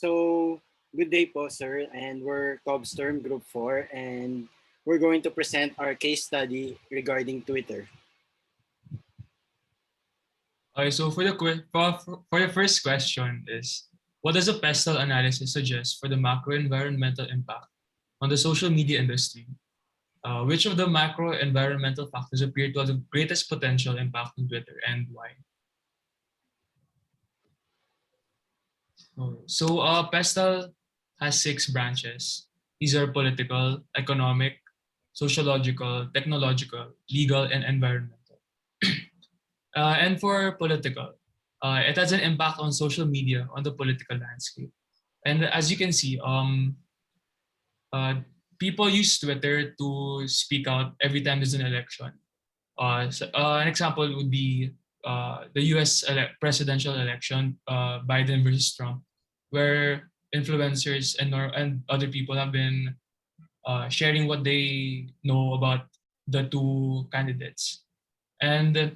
So, good day po, sir. And we're COBSTRM Group 4, and we're going to present our case study regarding Twitter. Okay, so for the first question is, what does a pestle analysis suggest for the macro environmental impact on the social media industry? Which of the macro environmental factors appear to have the greatest potential impact on Twitter and why? Pestle has 6 branches. These are political, economic, sociological, technological, legal, and environmental. And for political, it has an impact on social media, on the political landscape. And as you can see, uh, people use Twitter to speak out every time there's an election. An example would be the U.S. Presidential election, Biden versus Trump, where influencers and other people have been sharing what they know about the two candidates. And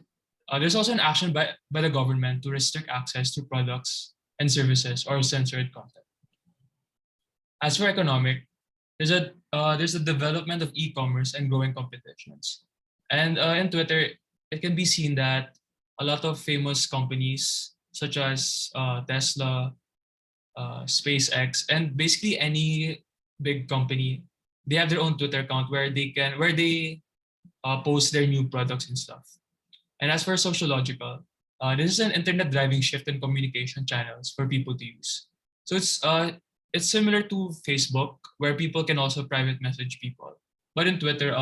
there's also an action by the government to restrict access to products and services or censored content. As for economic, there's a development of e-commerce and growing competitions. And in Twitter, it can be seen that a lot of famous companies such as Tesla, SpaceX, and basically any big company, they have their own Twitter account where they post their new products and stuff. And as for sociological, this is an internet driving shift in communication channels for people to use. So it's similar to Facebook, where people can also private message people. But in Twitter,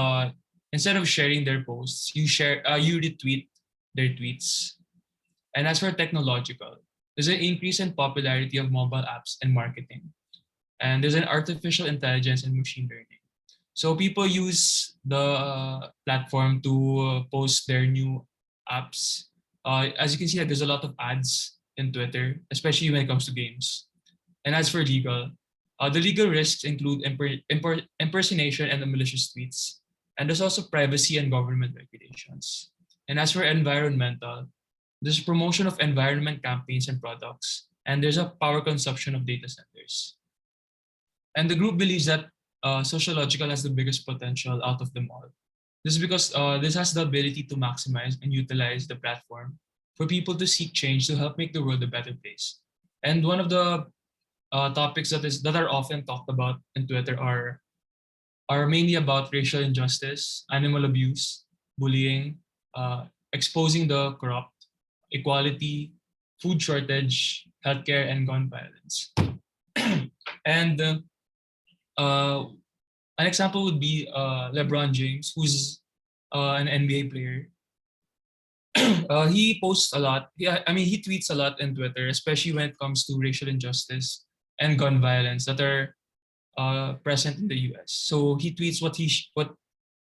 instead of sharing their posts, you retweet their tweets. And as for technological, there's an increase in popularity of mobile apps and marketing. And there's an artificial intelligence and machine learning. So people use the platform to post their new apps. As you can see, that there's a lot of ads in Twitter, especially when it comes to games. And as for legal, the legal risks include impersonation and the malicious tweets. And there's also privacy and government regulations. And as for environmental, there's promotion of environment campaigns and products. And there's a power consumption of data centers. And the group believes that sociological has the biggest potential out of them all. This is because this has the ability to maximize and utilize the platform for people to seek change to help make the world a better place. And one of the topics that are often talked about in Twitter are mainly about racial injustice, animal abuse, bullying, exposing the corrupt, equality, food shortage, healthcare, and gun violence. And an example would be LeBron James, who's an NBA player. He posts a lot. He tweets a lot in Twitter, especially when it comes to racial injustice and gun violence that are present in the U.S. So he tweets what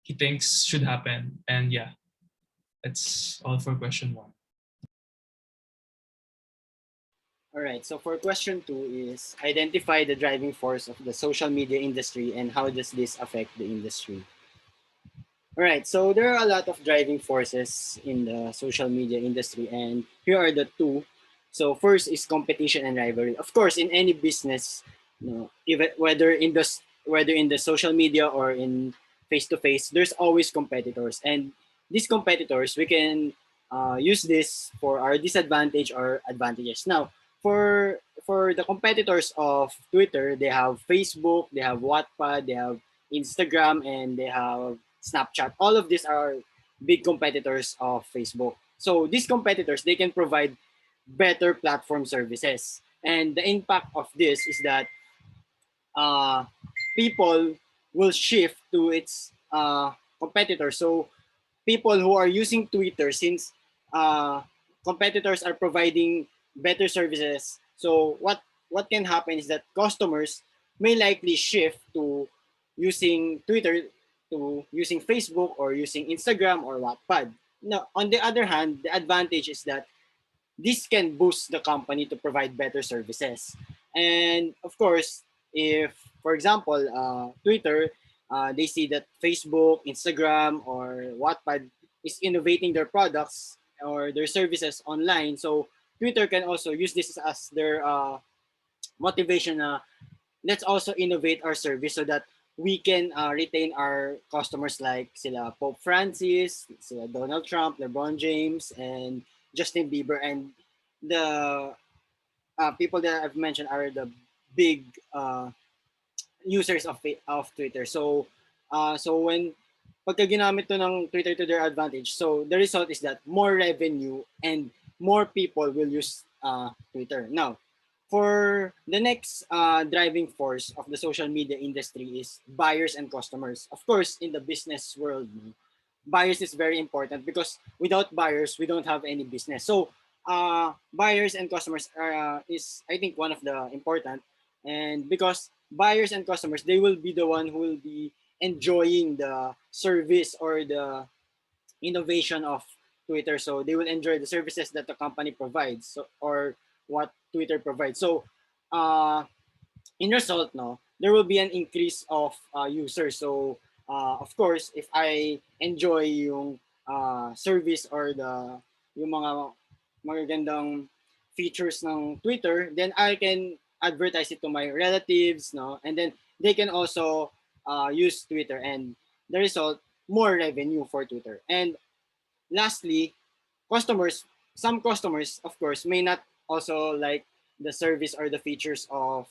he thinks should happen, and yeah, that's all for question 1. All right, so for question 2 is identify the driving force of the social media industry and how does this affect the industry? All right, so there are a lot of driving forces in the social media industry, and here are the two. So first is competition and rivalry. Of course, in any business, even whether in the social media or in face to face, there's always competitors, and these competitors we can use this for our disadvantage or advantages. Now, for the competitors of Twitter, they have Facebook, they have Wattpad, they have Instagram, and they have Snapchat. All of these are big competitors of Facebook. So these competitors, they can provide better platform services. And the impact of this is that uh, people will shift to its competitors. So people who are using Twitter, since competitors are providing better services, so what can happen is that customers may likely shift to using Twitter to using Facebook or using Instagram or Wattpad. Now, on the other hand, the advantage is that this can boost the company to provide better services. And of course, if, for example, Twitter, they see that Facebook, Instagram, or Wattpad is innovating their products or their services online. So Twitter can also use this as their motivation na let's also innovate our service so that we can retain our customers like sila Pope Francis, sila Donald Trump, LeBron James, and Justin Bieber, and the people that I've mentioned are the big users of Twitter. So when pagka ginamit to ng Twitter to their advantage, so the result is that more revenue and more people will use Twitter. Now, for the next driving force of the social media industry is buyers and customers. Of course, in the business world, buyers is very important because without buyers, we don't have any business. So, buyers and customers are is I think one of the important, and because buyers and customers, they will be the one who will be enjoying the service or the innovation of Twitter. So they will enjoy the services that the company provides, so, or what Twitter provides. So uh, in result, no, there will be an increase of users. So, of course, if I enjoy yung service or yung mga magagandang features ng Twitter, then I can advertise it to my relatives, no, and then they can also use Twitter, and the result, more revenue for Twitter. And lastly, customers, some customers, of course, may not also like the service or the features of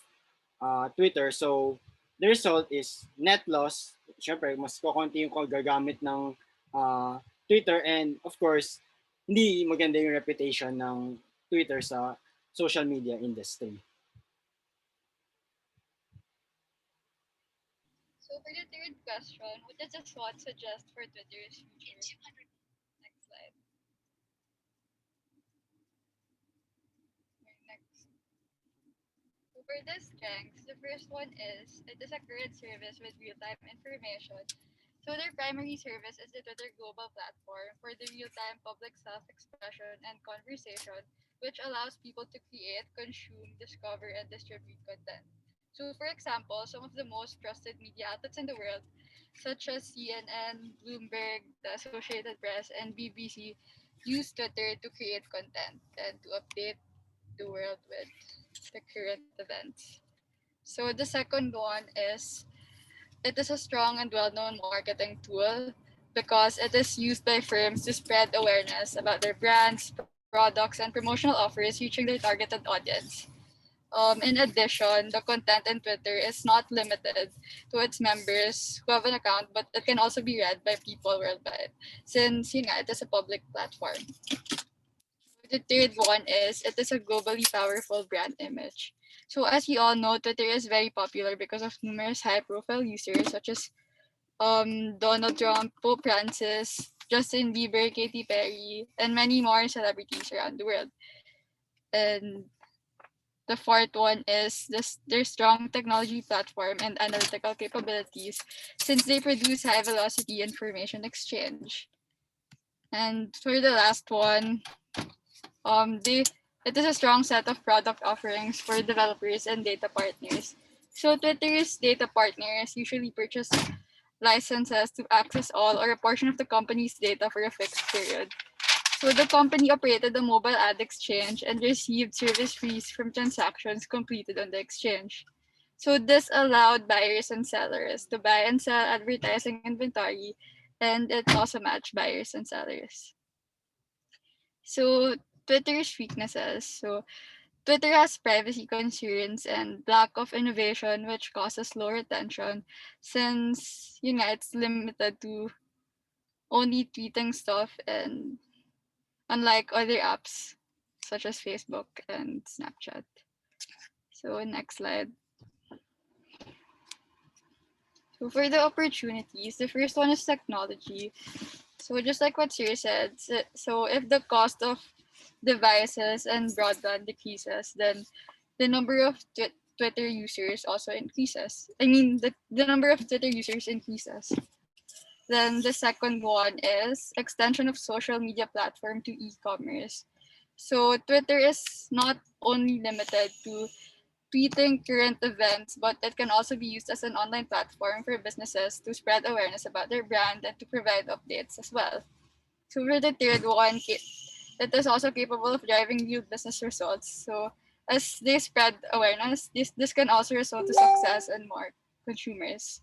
Twitter. So, the result is net loss. Siyempre, mas kukunti yung gagamit ng Twitter, and of course, hindi maganda yung reputation ng Twitter sa social media industry. So for the third question, what does the SWOT suggest for Twitter's future? Next slide. Next. So for the strengths, the first one is it is a current service with real-time information. So their primary service is the Twitter global platform for the real-time public self-expression and conversation, which allows people to create, consume, discover, and distribute content. So for example, some of the most trusted media outlets in the world, such as CNN, Bloomberg, the Associated Press, and BBC, use Twitter to create content and to update the world with the current events. So the second one is it is a strong and well-known marketing tool because it is used by firms to spread awareness about their brands, products, and promotional offers reaching their targeted audience. In addition, the content in Twitter is not limited to its members who have an account, but it can also be read by people worldwide, since it is a public platform. The third one is it is a globally powerful brand image. So as we all know, Twitter is very popular because of numerous high-profile users such as Donald Trump, Pope Francis, Justin Bieber, Katy Perry, and many more celebrities around the world. And the fourth one is their strong technology platform and analytical capabilities since they produce high velocity information exchange. And for the last one, they it is a strong set of product offerings for developers and data partners. So Twitter's data partners usually purchase licenses to access all or a portion of the company's data for a fixed period. So the company operated a mobile ad exchange and received service fees from transactions completed on the exchange. So this allowed buyers and sellers to buy and sell advertising inventory, and it also matched buyers and sellers. So Twitter's weaknesses. So Twitter has privacy concerns and lack of innovation, which causes low retention, since it's limited to only tweeting stuff, and unlike other apps such as Facebook and Snapchat. So next slide. So for the opportunities, the first one is technology. So just like what Siri said, so if the cost of devices and broadband decreases, then the number of Twitter users also increases. I mean, the number of Twitter users increases. Then the second one is extension of social media platform to e-commerce. So Twitter is not only limited to tweeting current events, but it can also be used as an online platform for businesses to spread awareness about their brand and to provide updates as well. So for the third one, it is also capable of driving new business results. So As they spread awareness, this can also result to success and more consumers.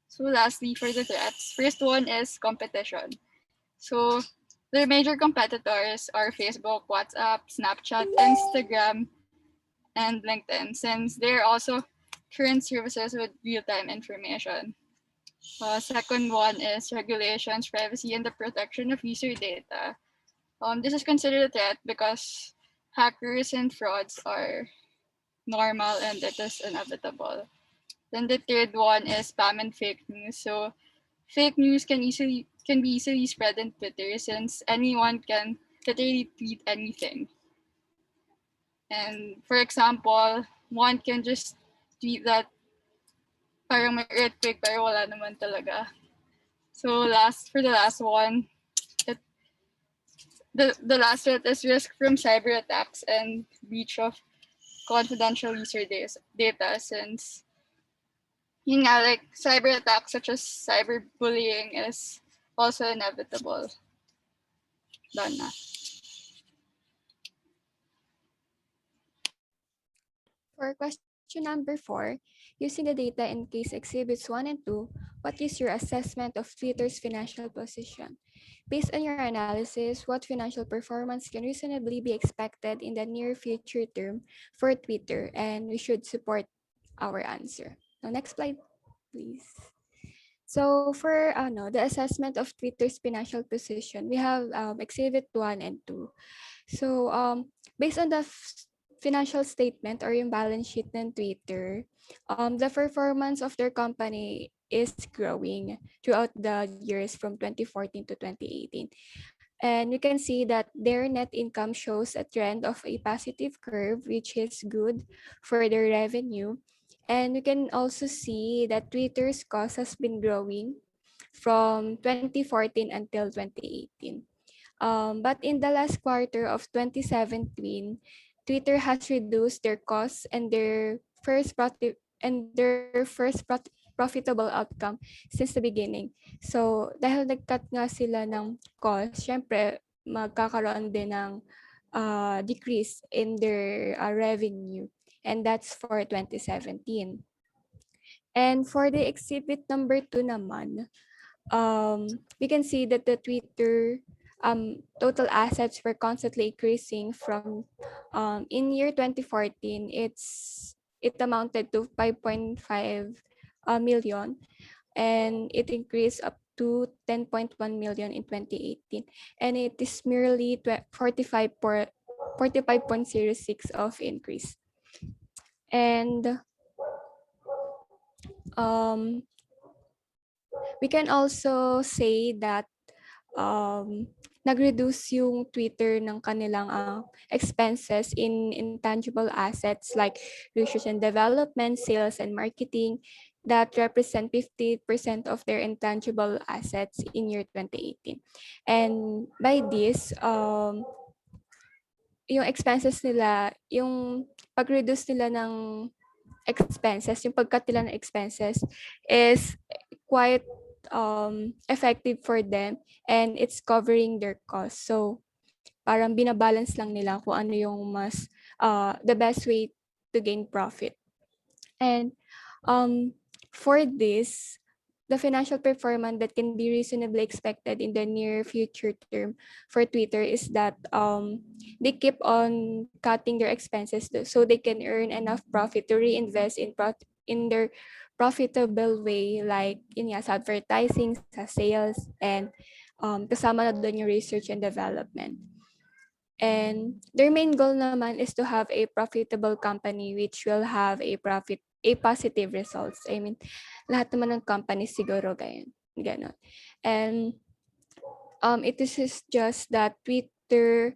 So lastly, for the threats, first one is competition. So their major competitors are Facebook, WhatsApp, Snapchat, Instagram, and LinkedIn, since they're also current services with real-time information. Second one is regulations, privacy, and the protection of user data. This is considered a threat because hackers and frauds are normal and it is inevitable. Then the third one is spam and fake news. So fake news can be easily spread on Twitter since anyone can literally tweet anything. And for example, one can just tweet that parang may earthquake pero wala naman talaga. So for the last one, it, the last one is risk from cyber attacks and breach of confidential user data since yun nga, like cyber attacks such as cyberbullying is also inevitable. Done na. For question number 4, using the data in case exhibits 1 and 2, what is your assessment of Twitter's financial position? Based on your analysis, what financial performance can reasonably be expected in the near future term for Twitter, and we should support our answer. Now, next slide, please. So for the assessment of Twitter's financial position, we have exhibit 1 and 2. So based on the financial statement or yung balance sheet ng Twitter, the performance of their company is growing throughout the years from 2014 to 2018. And we can see that their net income shows a trend of a positive curve, which is good for their revenue. And we can also see that Twitter's cost has been growing from 2014 until 2018. But in the last quarter of 2017, Twitter has reduced their costs and profitable outcome since the beginning. So dahil nag-cut nga sila ng cost, syempre magkakaroon din ng decrease in their revenue, and that's for 2017. And for the exhibit number 2 naman, we can see that the Twitter total assets were constantly increasing from in year 2014, it amounted to 5.5 million, and it increased up to 10.1 million in 2018, and it is merely 45.06 of increase. And um, we can also say that nag-reduce yung Twitter ng kanilang expenses in intangible assets like research and development, sales, and marketing that represent 50% of their intangible assets in year 2018. And by this, yung expenses nila, yung pag-reduce nila ng expenses, yung pag-cut nila ng expenses is quite effective for them, and it's covering their costs. So parang binabalance lang nila kung ano yung mas the best way to gain profit. And for this, the financial performance that can be reasonably expected in the near future term for Twitter is that they keep on cutting their expenses so they can earn enough profit to reinvest in their profitable way, like sa advertising, sa sales, and kasama na doon yung research and development. And their main goal naman is to have a profitable company which will have a positive results. I mean, lahat naman ng companies siguro ganon. And it is just that Twitter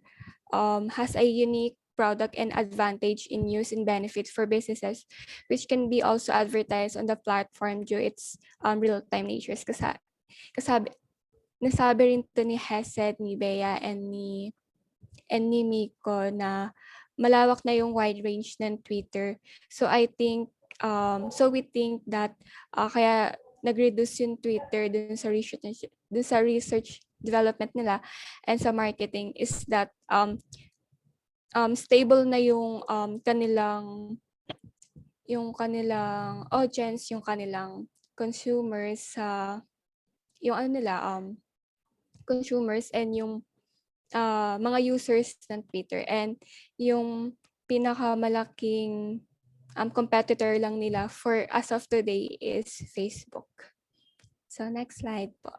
has a unique product and advantage in use and benefits for businesses, which can be also advertised on the platform due its real-time natures. Kasabi, nasabi rin to ni Hesed, ni Bea, and ni Miko na malawak na yung wide range ng Twitter. So we think that kaya nag-reduce yung Twitter dun sa research development nila and sa marketing is that stable na yung kanilang audience, yung kanilang consumers sa yung ano nila, consumers and yung, mga users ng Twitter and yung pinakamalaking, competitor lang nila for as of today is Facebook. So next slide po.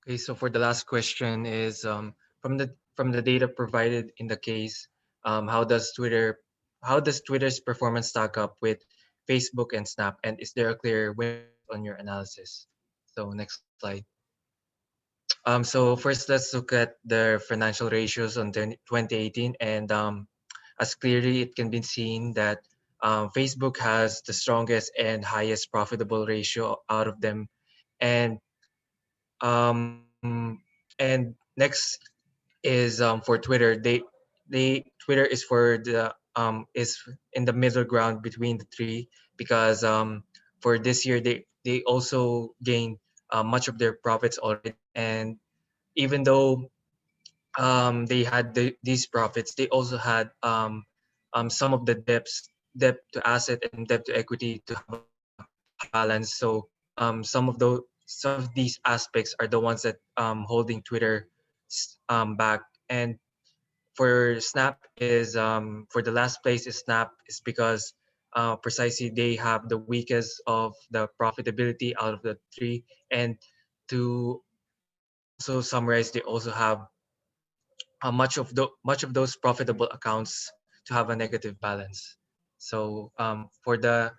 Okay, so for the last question is from the data provided in the case, how does Twitter's performance stack up with Facebook and Snap, and is there a clear winner based on your analysis? So next slide. So first let's look at the financial ratios on 2018, and as clearly it can be seen that Facebook has the strongest and highest profitable ratio out of them, and and next is for Twitter. Twitter is for the is in the middle ground between the three, because for this year they also gained much of their profits already, and even though they had these profits, they also had some of the debt to asset and debt to equity to have a high balance. So some of these aspects are the ones that holding Twitter back. And for Snap is for the last place is Snap is because precisely they have the weakest of the profitability out of the three, and to also summarize, they also have much of those profitable accounts to have a negative balance. So for the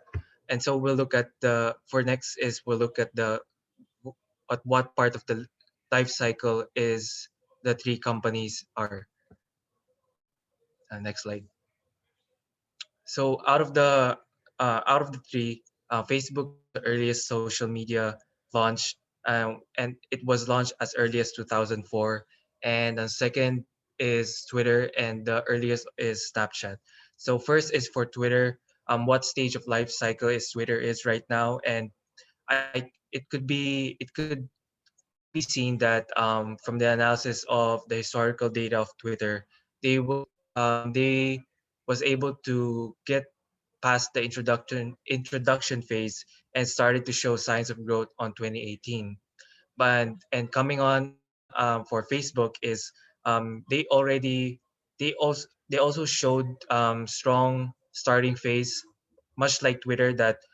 and so we'll look at the for next is we'll look at what part of the life cycle is the three companies are. Next slide. So out of the three, Facebook was the earliest social media launch, and it was launched as early as 2004. And the second is Twitter, and the earliest is Snapchat. So first is for Twitter. What stage of life cycle is Twitter is right now? And it could be seen that from the analysis of the historical data of Twitter, they was able to get past the introduction phase and started to show signs of growth on 2018. But and coming on for Facebook is they also showed strong starting phase, much like Twitter, that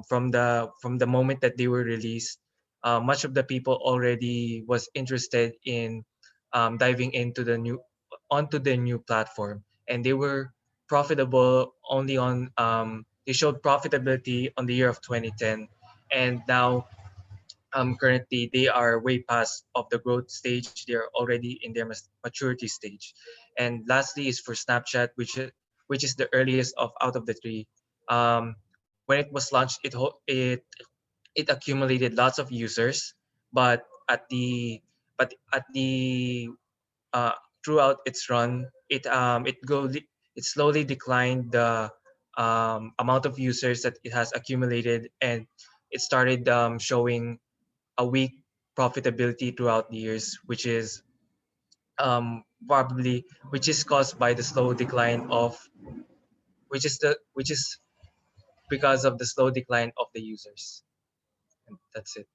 from the moment that they were released, much of the people already was interested in diving into the new onto the new platform, and they were profitable only on they showed profitability on the year of 2010, and now currently they are way past of the growth stage. They're already in their maturity stage. And lastly is for Snapchat, which is the earliest of out of the three. um, when it was launched, it accumulated lots of users, but at the but at the uh, throughout its run, it slowly declined the amount of users that it has accumulated, and it started showing a weak profitability throughout the years, which is caused by the slow decline of which is because of the slow decline of the users. And that's it.